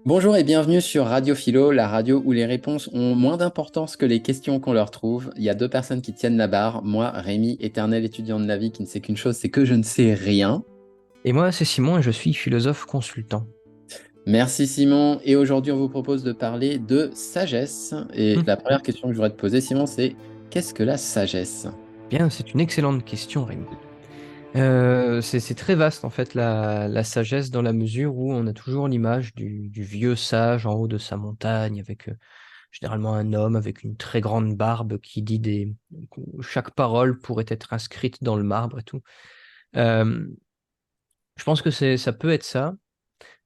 Bonjour et bienvenue sur Radio Philo, la radio où les réponses ont moins d'importance que les questions qu'on leur trouve. Il y a deux personnes qui tiennent la barre. Moi, Rémi, éternel étudiant de la vie qui ne sait qu'une chose, c'est que je ne sais rien. Et moi, c'est Simon et je suis philosophe consultant. Merci Simon. Et aujourd'hui, on vous propose de parler de sagesse. Et la première question que je voudrais te poser, Simon, c'est qu'est-ce que la sagesse? Bien, c'est une excellente question, Rémi. C'est très vaste, en fait, la sagesse, dans la mesure où on a toujours l'image du vieux sage en haut de sa montagne, avec généralement un homme avec une très grande barbe qui dit des... Chaque parole pourrait être inscrite dans le marbre et tout. Euh, je pense que ça peut être ça,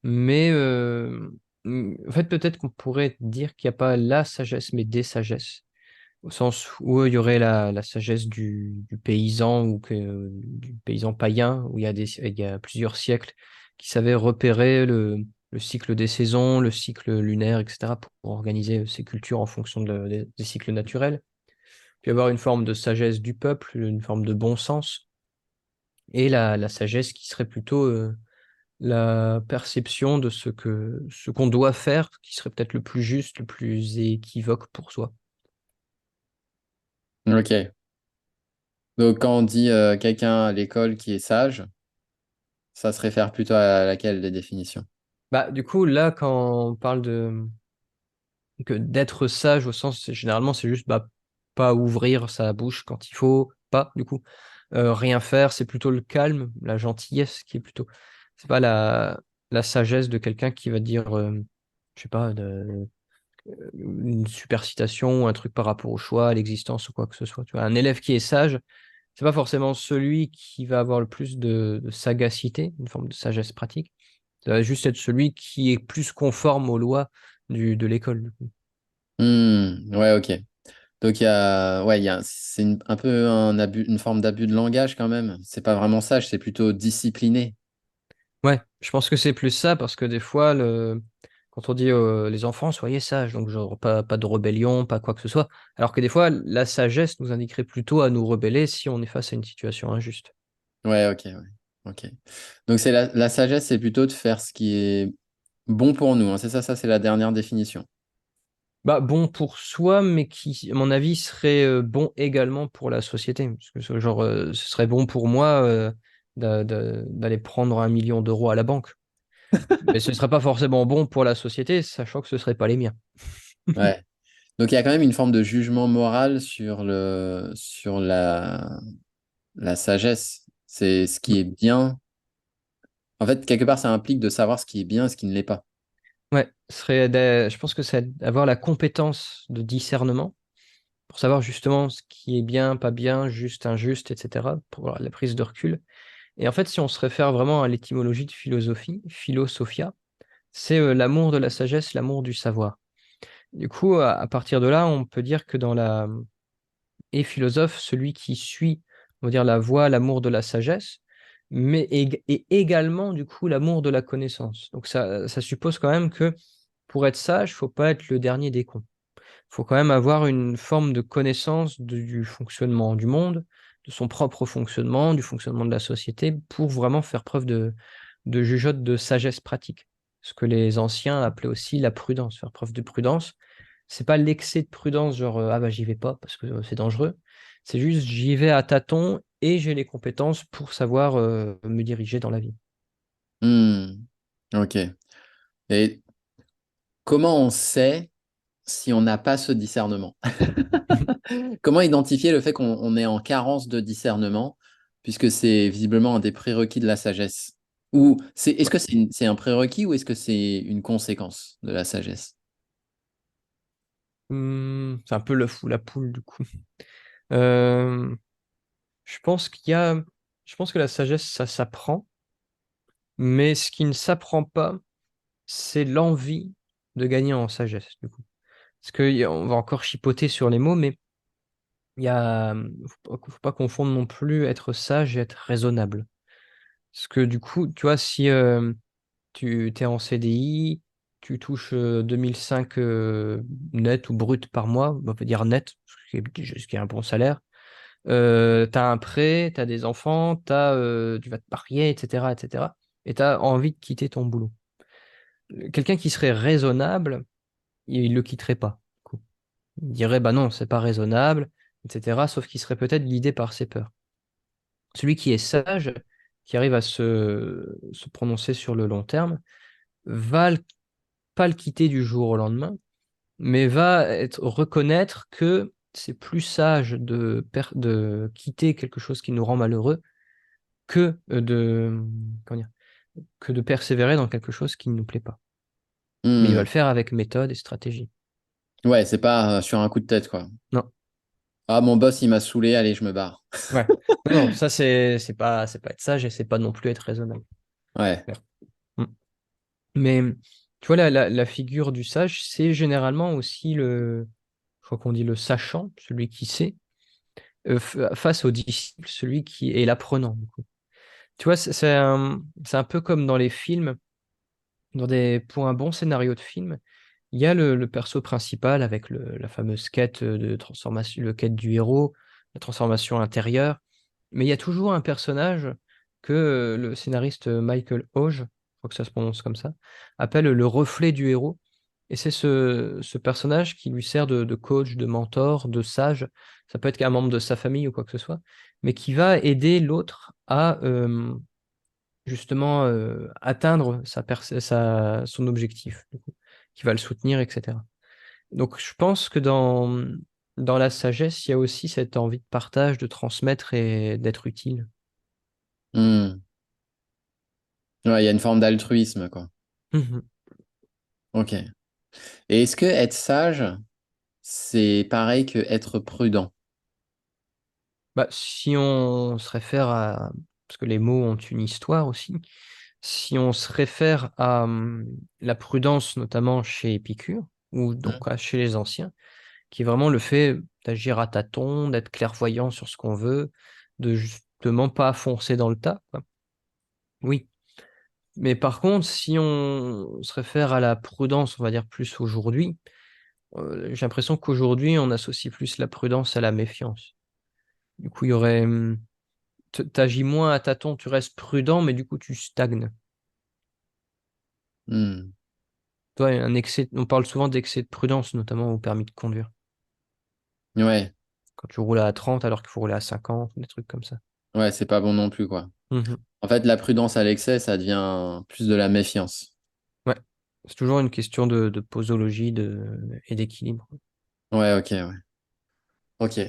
mais en fait, peut-être qu'on pourrait dire qu'il n'y a pas la sagesse, mais des sagesses. Au sens où il y aurait la sagesse du paysan ou du paysan païen, où il y a plusieurs siècles, qui savait repérer le cycle des saisons, le cycle lunaire, etc., pour organiser ses cultures en fonction des cycles naturels. Puis avoir une forme de sagesse du peuple, une forme de bon sens, et la sagesse qui serait plutôt la perception de ce qu'on doit faire, qui serait peut-être le plus juste, le plus équivoque pour soi. Ok. Donc quand on dit quelqu'un à l'école qui est sage, ça se réfère plutôt à laquelle des définitions? Bah, du coup, là, quand on parle que d'être sage au sens, généralement, c'est juste bah, pas ouvrir sa bouche quand il faut, pas, du coup. Rien faire, c'est plutôt le calme, la gentillesse qui est plutôt. C'est pas la sagesse de quelqu'un qui va dire, je sais pas, une super citation ou un truc par rapport au choix, à l'existence ou quoi que ce soit. Tu vois, un élève qui est sage, c'est pas forcément celui qui va avoir le plus de sagacité, une forme de sagesse pratique. Ça va juste être celui qui est plus conforme aux lois de l'école. Ouais, ok. Donc ouais, c'est un peu un abus, une forme d'abus de langage quand même. C'est pas vraiment sage, c'est plutôt discipliné. Ouais, je pense que c'est plus ça parce que des fois, quand on dit les enfants, soyez sages, donc genre pas de rébellion, pas quoi que ce soit, alors que des fois, la sagesse nous indiquerait plutôt à nous rebeller si on est face à une situation injuste. Ouais, ok, ouais. Ok. Donc c'est la sagesse, c'est plutôt de faire ce qui est bon pour nous, hein. C'est ça, c'est la dernière définition. Bah, bon pour soi, mais qui, à mon avis, serait bon également pour la société. Parce que genre, ce serait bon pour moi d'aller prendre 1 million d'euros à la banque. Mais ce ne serait pas forcément bon pour la société, sachant que ce ne seraient pas les miens. Ouais. Donc il y a quand même une forme de jugement moral sur la sagesse. C'est ce qui est bien. En fait, quelque part, ça implique de savoir ce qui est bien et ce qui ne l'est pas. Ouais, je pense que c'est avoir la compétence de discernement pour savoir justement ce qui est bien, pas bien, juste, injuste, etc., pour la prise de recul. Et en fait, si on se réfère vraiment à l'étymologie de philosophie, philosophia, c'est l'amour de la sagesse, l'amour du savoir. Du coup, à partir de là, on peut dire que dans la et philosophe, celui qui suit, on va dire, la voie, l'amour de la sagesse, mais et également, du coup, l'amour de la connaissance. Donc ça suppose quand même que pour être sage, faut pas être le dernier des cons. Faut quand même avoir une forme de connaissance du fonctionnement du monde, de son propre fonctionnement, du fonctionnement de la société, pour vraiment faire preuve de jugeote de sagesse pratique. Ce que les anciens appelaient aussi la prudence, faire preuve de prudence. C'est pas l'excès de prudence, genre ah bah j'y vais pas parce que c'est dangereux. C'est juste j'y vais à tâtons et j'ai les compétences pour savoir me diriger dans la vie. Hmm. Ok. Et comment on sait si on n'a pas ce discernement? Comment identifier le fait qu'on est en carence de discernement, puisque c'est visiblement un des prérequis de la sagesse? Ou est-ce Ouais. que c'est un prérequis ou est-ce que c'est une conséquence de la sagesse? C'est un peu le fou la poule du coup. Euh, je pense je pense que la sagesse ça s'apprend, mais ce qui ne s'apprend pas, c'est l'envie de gagner en sagesse du coup. Parce on va encore chipoter sur les mots, mais il y a, faut pas confondre non plus être sage et être raisonnable. Parce que du coup, tu vois, si tu es en CDI, tu touches 2005 net ou brut par mois, on peut dire net, ce qui est un bon salaire. Tu as un prêt, tu as des enfants, tu vas te marier, etc., etc. Et tu as envie de quitter ton boulot. quelqu'un qui serait raisonnable, il le quitterait pas. Du coup. Il dirait, bah non, c'est pas raisonnable, etc. Sauf qu'il serait peut-être guidé par ses peurs. Celui qui est sage, qui arrive à se prononcer sur le long terme, va pas le quitter du jour au lendemain, mais reconnaître que c'est plus sage de quitter quelque chose qui nous rend malheureux que comment dire, que de persévérer dans quelque chose qui ne nous plaît pas. Mais il va Hmm. le faire avec méthode et stratégie. Ouais, c'est pas sur un coup de tête, quoi. Non, Ah, mon boss, il m'a saoulé, allez, je me barre. ouais. Non, non, ça c'est pas être sage et c'est pas non plus être raisonnable. Ouais. Clair. Mm. Mais tu vois, la figure du sage, c'est généralement aussi je crois qu'on dit le sachant, celui qui sait, face au disciple, celui qui est l'apprenant. Du coup. Tu vois, c'est un peu comme dans les films, pour un bon scénario de film, il y a le perso principal avec la fameuse quête de transformation, le quête du héros, la transformation intérieure, mais il y a toujours un personnage que le scénariste Michael Hodge, je crois que ça se prononce comme ça, appelle le reflet du héros. Et c'est ce personnage qui lui sert de coach, de mentor, de sage. Ça peut être qu'un membre de sa famille ou quoi que ce soit, mais qui va aider l'autre à justement atteindre son objectif, du coup, qui va le soutenir, etc. Donc je pense que dans la sagesse, il y a aussi cette envie de partage, de transmettre et d'être utile. Hmm. Ouais, il y a une forme d'altruisme, quoi. Mhm. Ok. Et est-ce que être sage, c'est pareil que être prudent? Bah, si on se réfère parce que les mots ont une histoire aussi, si on se réfère à la prudence, notamment chez Épicure, ou donc chez les anciens, qui est vraiment le fait d'agir à tâtons, d'être clairvoyant sur ce qu'on veut, de justement pas foncer dans le tas, quoi. Oui. Mais par contre, si on se réfère à la prudence, on va dire plus aujourd'hui, j'ai l'impression qu'aujourd'hui, on associe plus la prudence à la méfiance. Du coup, il y aurait, t'agis moins à tâtons, tu restes prudent, mais du coup, tu stagnes. Hmm. Toi, on parle souvent d'excès de prudence, notamment au permis de conduire. Ouais, Quand tu roules à 30 alors qu'il faut rouler à 50, des trucs comme ça. ouais, c'est pas bon non plus, quoi. Mhm. En fait, la prudence à l'excès, ça devient plus de la méfiance. Ouais. C'est toujours une question de posologie et d'équilibre. Ouais, ok, ouais. Ok.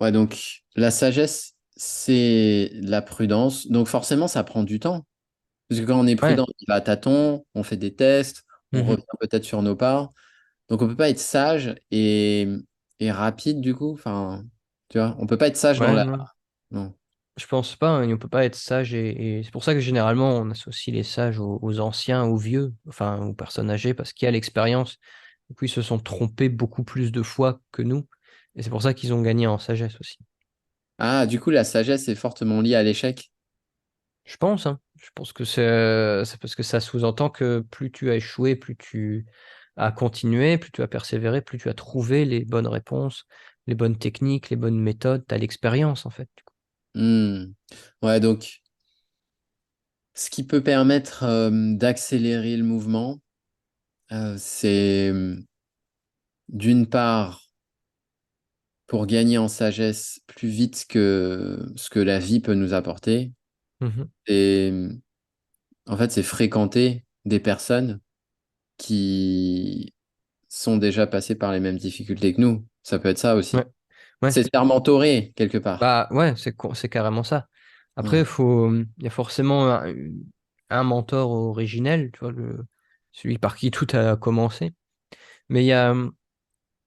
Ouais, donc la sagesse, c'est la prudence. Donc forcément, ça prend du temps. Parce que quand on est Ouais. prudent, il va à tâtons, on fait des tests, on Mhm. revient peut-être sur nos pas. Donc on peut pas être sage et rapide du coup. Enfin, tu vois, on peut pas être sage dans Ouais, la. non. Non. Je pense pas, hein, on peut pas être sage et c'est pour ça que généralement on associe les sages aux anciens, aux vieux, enfin aux personnes âgées, parce qu'il y a l'expérience. Du coup, ils se sont trompés beaucoup plus de fois que nous. Et c'est pour ça qu'ils ont gagné en sagesse aussi. Ah, du coup, la sagesse est fortement liée à l'échec. Je pense, hein. Je pense que c'est parce que ça sous-entend que plus tu as échoué, plus tu as continué, plus tu as persévéré, plus tu as trouvé les bonnes réponses, les bonnes techniques, les bonnes méthodes, tu as l'expérience en fait. Du coup. Hmm. Ouais, donc ce qui peut permettre d'accélérer le mouvement, c'est d'une part pour gagner en sagesse plus vite que ce que la vie peut nous apporter. Mhm. Et en fait, c'est fréquenter des personnes qui sont déjà passées par les mêmes difficultés que nous. Ça peut être ça Ouais. aussi. Ouais. C'est se faire mentorer quelque part. Bah ouais, c'est carrément ça. Après, Ouais. il y a forcément un mentor originel, tu vois, celui par qui tout a commencé. Mais il y a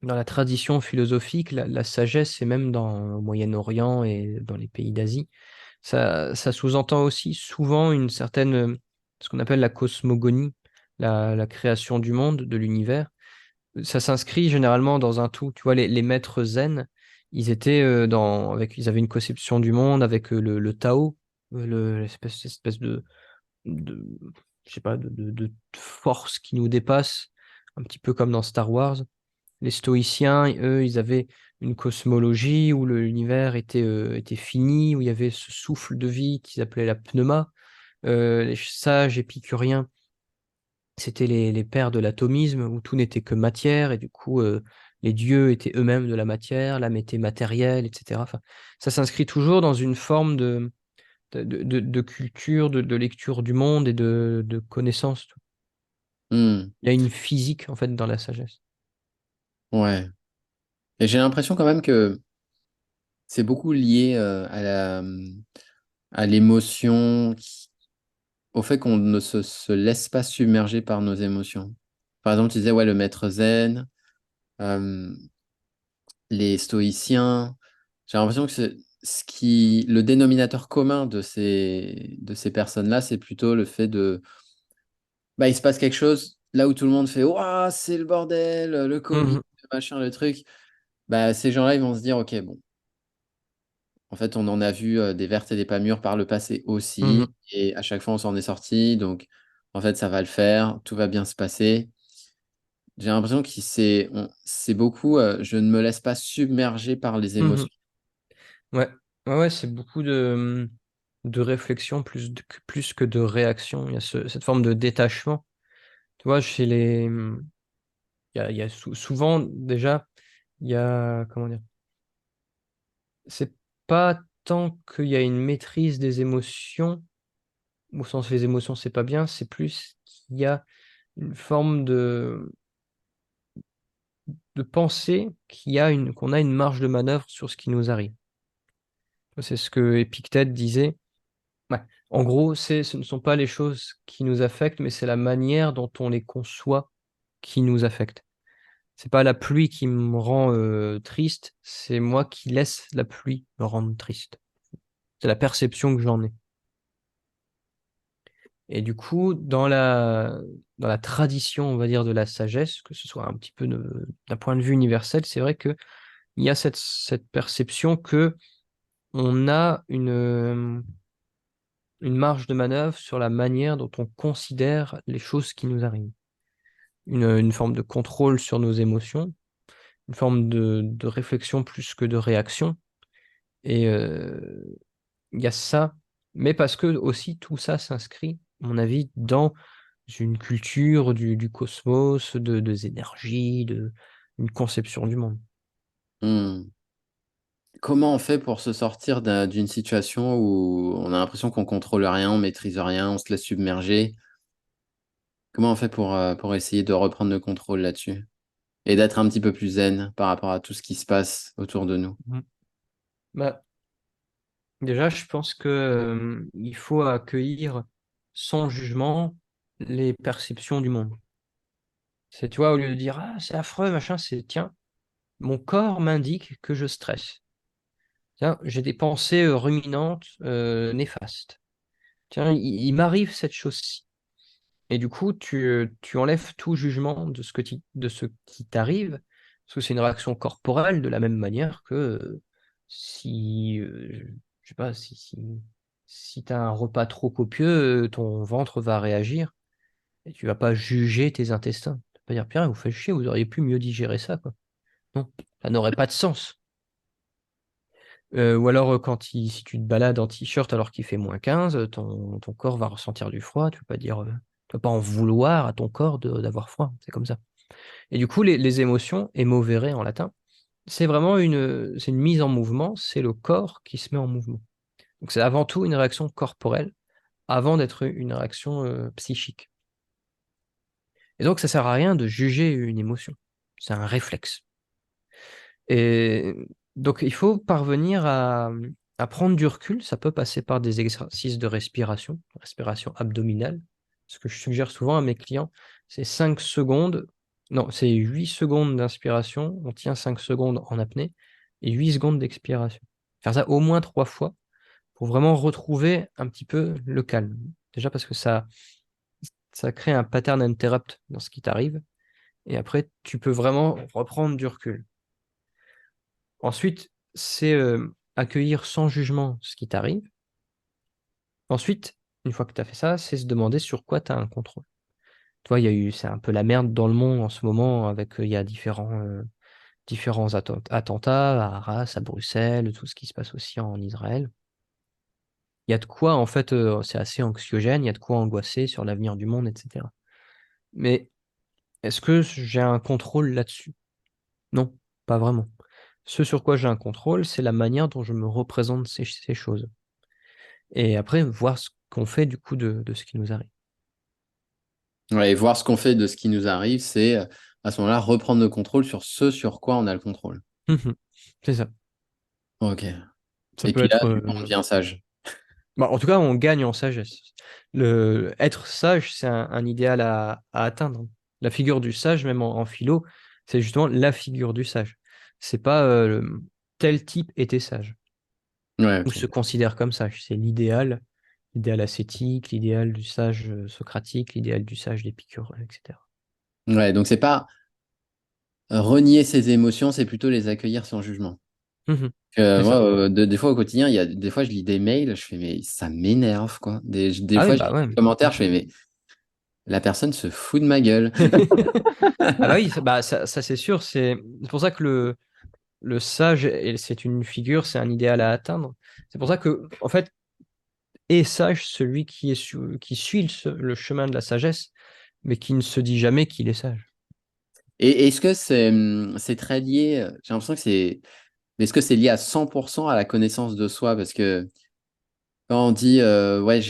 dans la tradition philosophique, la sagesse, et même dans le Moyen-Orient et dans les pays d'Asie, ça sous-entend aussi souvent une certaine, ce qu'on appelle la cosmogonie, la création du monde, de l'univers. Ça s'inscrit généralement dans un tout. Tu vois, les maîtres zen, ils étaient ils avaient une conception du monde avec le Tao, l'espèce de, je sais pas, de force qui nous dépasse, un petit peu comme dans Star Wars. Les stoïciens, eux, ils avaient une cosmologie où l'univers était fini, où il y avait ce souffle de vie qu'ils appelaient la pneuma. Les sages épicuriens, c'était les pères de l'atomisme, où tout n'était que matière, et du coup, les dieux étaient eux-mêmes de la matière, l'âme était matérielle, etc. Enfin, ça s'inscrit toujours dans une forme de culture, de lecture du monde et de connaissance. Hmm. Il y a une physique, en fait, dans la sagesse. Ouais. Et j'ai l'impression quand même que c'est beaucoup lié à l'émotion, au fait qu'on ne se laisse pas submerger par nos émotions. Par exemple, tu disais, ouais, le maître zen, euh, les stoïciens. J'ai l'impression que le dénominateur commun de ces personnes-là, c'est plutôt le fait de, bah, il se passe quelque chose, là où tout le monde fait, ouah, c'est le bordel, le Covid, Mhm, le machin, le truc. Bah, ces gens-là, ils vont se dire, ok, bon. En fait, on en a vu des vertes et des pas mûres par le passé aussi, mhm, et à chaque fois, on s'en est sorti. Donc, en fait, ça va le faire, tout va bien se passer. J'ai l'impression que c'est beaucoup, je ne me laisse pas submerger par les mhm. émotions. Ouais, ouais, ouais, c'est beaucoup de réflexion plus que de réaction. Il y a cette forme de détachement. Tu vois, il y a souvent, déjà, il y a, comment dire, c'est pas tant qu'il y a une maîtrise des émotions, au sens les émotions, c'est pas bien, c'est plus qu'il y a une forme de penser qu'on a une marge de manœuvre sur ce qui nous arrive. C'est ce que Épictète disait. Ouais. En gros, ce ne sont pas les choses qui nous affectent, mais c'est la manière dont on les conçoit qui nous affecte. C'est pas la pluie qui me rend triste, c'est moi qui laisse la pluie me rendre triste. C'est la perception que j'en ai. Et du coup, dans la tradition, on va dire, de la sagesse, que ce soit un petit peu d'un point de vue universel, c'est vrai qu'il y a cette perception que on a une marge de manœuvre sur la manière dont on considère les choses qui nous arrivent. Une forme de contrôle sur nos émotions, une forme de réflexion plus que de réaction. Et il y a ça, mais parce que aussi tout ça s'inscrit, à mon avis, dans une culture du cosmos, des énergies, une conception du monde. Hmm. Comment on fait pour se sortir d'une situation où on a l'impression qu'on contrôle rien, on maîtrise rien, on se laisse submerger? Comment on fait pour essayer de reprendre le contrôle là-dessus et d'être un petit peu plus zen par rapport à tout ce qui se passe autour de nous? Mhm. Bah, déjà, je pense que, il faut accueillir sans jugement les perceptions du monde. C'est, tu vois, au lieu de dire, ah, c'est affreux, machin, c'est, tiens, mon corps m'indique que je stresse. Tiens, j'ai des pensées ruminantes, néfastes. Tiens, il m'arrive cette chose-ci. Et du coup, tu enlèves tout jugement de ce qui t'arrive, parce que c'est une réaction corporelle de la même manière que si, je sais pas, si tu as un repas trop copieux, ton ventre va réagir et tu vas pas juger tes intestins. Tu vas pas dire, Pierre, vous faites chier, vous auriez pu mieux digérer ça, quoi. Non, ça n'aurait pas de sens. Ou alors, si tu te balades en t-shirt alors qu'il fait -15, ton corps va ressentir du froid. Tu vas pas en vouloir à ton corps d'avoir froid. C'est comme ça. Et du coup, les émotions, émovere en latin, c'est une mise en mouvement. C'est le corps qui se met en mouvement. Donc, c'est avant tout une réaction corporelle avant d'être une réaction psychique. Et donc, ça sert à rien de juger une émotion. C'est un réflexe. Et donc, il faut parvenir à prendre du recul. Ça peut passer par des exercices de respiration abdominale. Ce que je suggère souvent à mes clients, c'est 5 secondes, non, c'est 8 secondes d'inspiration, on tient 5 secondes en apnée, et 8 secondes d'expiration. Faire ça au moins 3 fois pour vraiment retrouver un petit peu le calme. Déjà parce que ça crée un pattern interrupt dans ce qui t'arrive, et après, tu peux vraiment reprendre du recul. Ensuite, c'est accueillir sans jugement ce qui t'arrive. Ensuite, une fois que tu as fait ça, c'est se demander sur quoi tu as un contrôle. Toi, c'est un peu la merde dans le monde en ce moment, avec il y a différents attentats à Arras, à Bruxelles, tout ce qui se passe aussi en Israël. Il y a de quoi, en fait, c'est assez anxiogène, il y a de quoi angoisser sur l'avenir du monde, etc. Mais est-ce que j'ai un contrôle là-dessus? Non, pas vraiment. Ce sur quoi j'ai un contrôle, c'est la manière dont je me représente ces choses. Et après, voir ce qu'on fait du coup de ce qui nous arrive. Ouais, et voir ce qu'on fait de ce qui nous arrive, c'est à ce moment-là reprendre le contrôle sur ce sur quoi on a le contrôle. Mhm. C'est ça. Ok. Ça Et peut puis là, être. du coup, on devient sage. Bah, en tout cas, on gagne en sagesse. Être sage, c'est un idéal à atteindre. La figure du sage, même en philo, c'est justement la figure du sage. C'est pas tel type était sage Ouais, ou ok. se considère comme sage. C'est l'idéal ascétique, l'idéal du sage socratique, l'idéal du sage d'Épicure, etc. Ouais, donc c'est pas renier ses émotions, c'est plutôt les accueillir sans jugement. Mhm. C'est Moi, ça. des fois au quotidien, des fois je lis des mails, je fais mais ça m'énerve quoi. Des Ah oui, fois je bah lis ouais. des commentaires, je fais mais la personne se fout de ma gueule. Ah bah oui, ça, c'est sûr. C'est pour ça que le sage, c'est une figure, c'est un idéal à atteindre. C'est pour ça que, en fait, est sage celui qui suit le chemin de la sagesse, mais qui ne se dit jamais qu'il est sage. Et est-ce que c'est très lié, j'ai l'impression que c'est, est-ce que c'est lié à 100% à la connaissance de soi? Parce que quand on dit, ouais,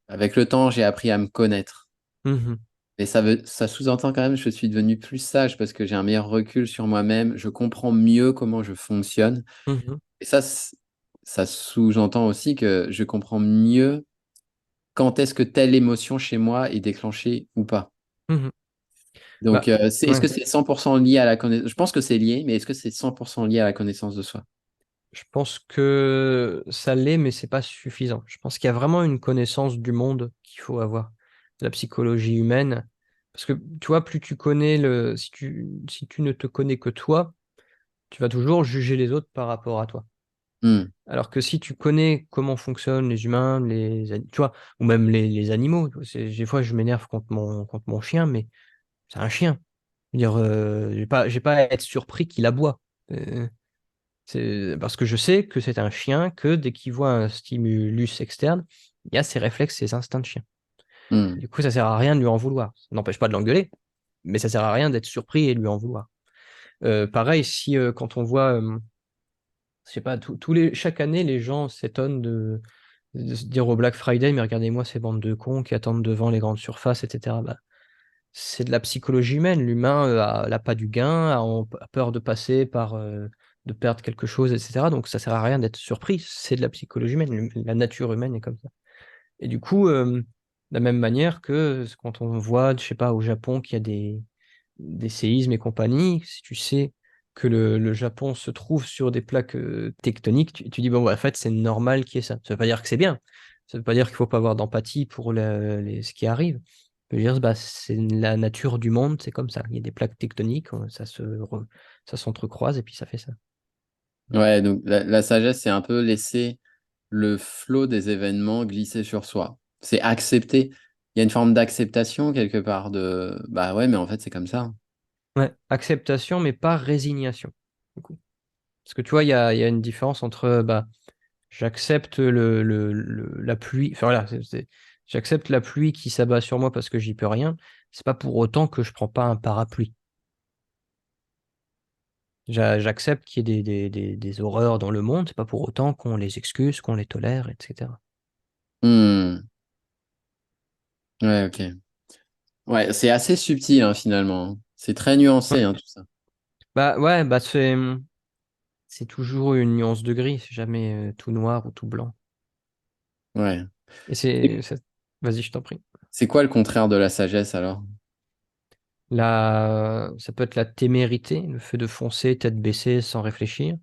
avec le temps, j'ai appris à me connaître. Mhm, Et ça sous-entend quand même, je suis devenu plus sage parce que j'ai un meilleur recul sur moi-même, je comprends mieux comment je fonctionne. mhm, Et ça sous-entend aussi que je comprends mieux quand est-ce que telle émotion chez moi est déclenchée ou pas. mhm. Donc, Bah, est-ce ouais. que c'est 100% lié à la connaissance? Je pense que c'est lié, mais est-ce que c'est 100% lié à la connaissance de soi? Je pense que ça l'est, mais c'est pas suffisant. Je pense qu'il y a vraiment une connaissance du monde qu'il faut avoir, de la psychologie humaine. Parce que, tu vois, plus tu connais si tu ne te connais que toi, tu vas toujours juger les autres par rapport à toi. Hmm, Alors que si tu connais comment fonctionnent les humains, tu vois, ou même les animaux, tu vois, des fois je m'énerve contre mon chien, mais c'est un chien. Je veux dire, j'ai pas à être surpris qu'il aboie. Euh, c'est parce que je sais que c'est un chien, que dès qu'il voit un stimulus externe, il y a ses réflexes, ses instincts de chien. hmm, Du coup, ça sert à rien de lui en vouloir. Ça n'empêche pas de l'engueuler, mais ça sert à rien d'être surpris et de lui en vouloir. Pareil, si quand on voit, je sais pas, chaque année, les gens s'étonnent de se dire au Black Friday, mais regardez-moi ces bandes de cons qui attendent devant les grandes surfaces, etc. Bah, c'est de la psychologie humaine. L'humain a l'appât du gain, a peur de passer de perdre quelque chose, etc. Donc ça sert à rien d'être surpris. C'est de la psychologie humaine. La nature humaine est comme ça. Et du coup, de la même manière que quand on voit, je sais pas, au Japon qu'il y a des séismes et compagnie, si tu sais que le Japon se trouve sur des plaques tectoniques, tu dis, bon, bah, en fait, c'est normal qu'il y ait ça. Ça veut pas dire que c'est bien. Ça veut pas dire qu'il faut pas avoir d'empathie pour ce qui arrive. Ça veut dire, bah, c'est la nature du monde, c'est comme ça. Il y a des plaques tectoniques, ça s'entrecroise et puis ça fait ça. ouais, donc la sagesse, c'est un peu laisser le flot des événements glisser sur soi. C'est accepter. Il y a une forme d'acceptation quelque part de, bah ouais, mais en fait, c'est comme ça. Ouais, acceptation, mais pas résignation. Du coup. Parce que tu vois, il y a une différence entre bah, j'accepte la pluie. Enfin voilà, j'accepte la pluie qui s'abat sur moi parce que j'y peux rien. C'est pas pour autant que je prends pas un parapluie. J'accepte qu'il y ait des horreurs dans le monde. C'est pas pour autant qu'on les excuse, qu'on les tolère, etc. Hmm. Ouais, ok. Ouais, c'est assez subtil hein, finalement, hein. C'est très Ouais. nuancé hein, tout ça. Bah ouais, bah c'est toujours une nuance de gris. C'est jamais tout noir ou tout blanc. Ouais. Et Et vas-y, je t'en prie. c'est quoi le contraire de la sagesse alors? Ça peut être la témérité, le fait de foncer tête baissée sans réfléchir.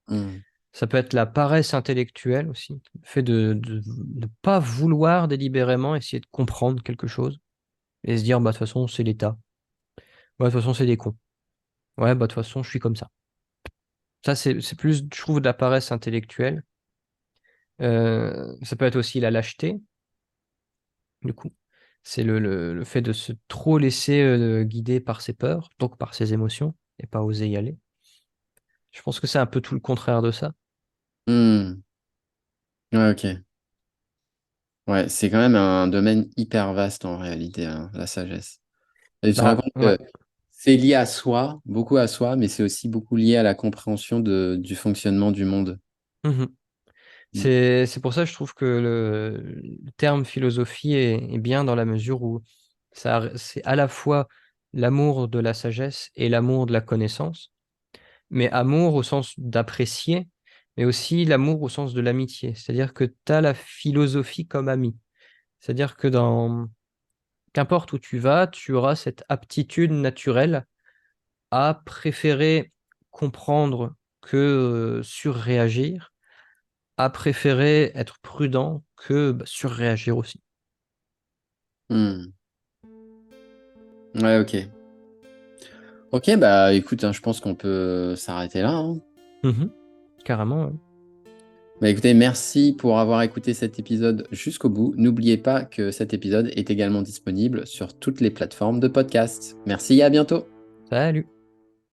Hmm. Ça peut être la paresse intellectuelle aussi, le fait de ne pas vouloir délibérément essayer de comprendre quelque chose et se dire, bah, de toute façon, c'est l'État. Ouais, de toute façon, c'est des cons. Ouais, bah, de toute façon, je suis comme ça. Ça, c'est plus, je trouve, de la paresse intellectuelle. Ça peut être aussi la lâcheté, du coup. C'est le fait de se trop laisser guider par ses peurs, donc par ses émotions, et pas oser y aller. Je pense que c'est un peu tout le contraire de ça. Hmm. Ouais, ok. Ouais, c'est quand même un domaine hyper vaste en réalité, hein, la sagesse. Et tu te rends Bah, compte ouais. que c'est lié à soi, beaucoup à soi, mais c'est aussi beaucoup lié à la compréhension du fonctionnement du monde. Mhm. Mm. C'est pour ça que je trouve que le terme philosophie est bien dans la mesure où c'est à la fois l'amour de la sagesse et l'amour de la connaissance, mais amour au sens d'apprécier, mais aussi l'amour au sens de l'amitié. C'est-à-dire que tu as la philosophie comme ami. C'est-à-dire que dans qu'importe où tu vas, tu auras cette aptitude naturelle à préférer comprendre que surréagir, à préférer être prudent que surréagir aussi. Mm. Ouais, ok. Ok, bah écoute, hein, je pense qu'on peut s'arrêter là, hein. Mhm. Carrément, ouais. Bah écoutez, merci pour avoir écouté cet épisode jusqu'au bout. N'oubliez pas que cet épisode est également disponible sur toutes les plateformes de podcast. Merci et à bientôt. Salut!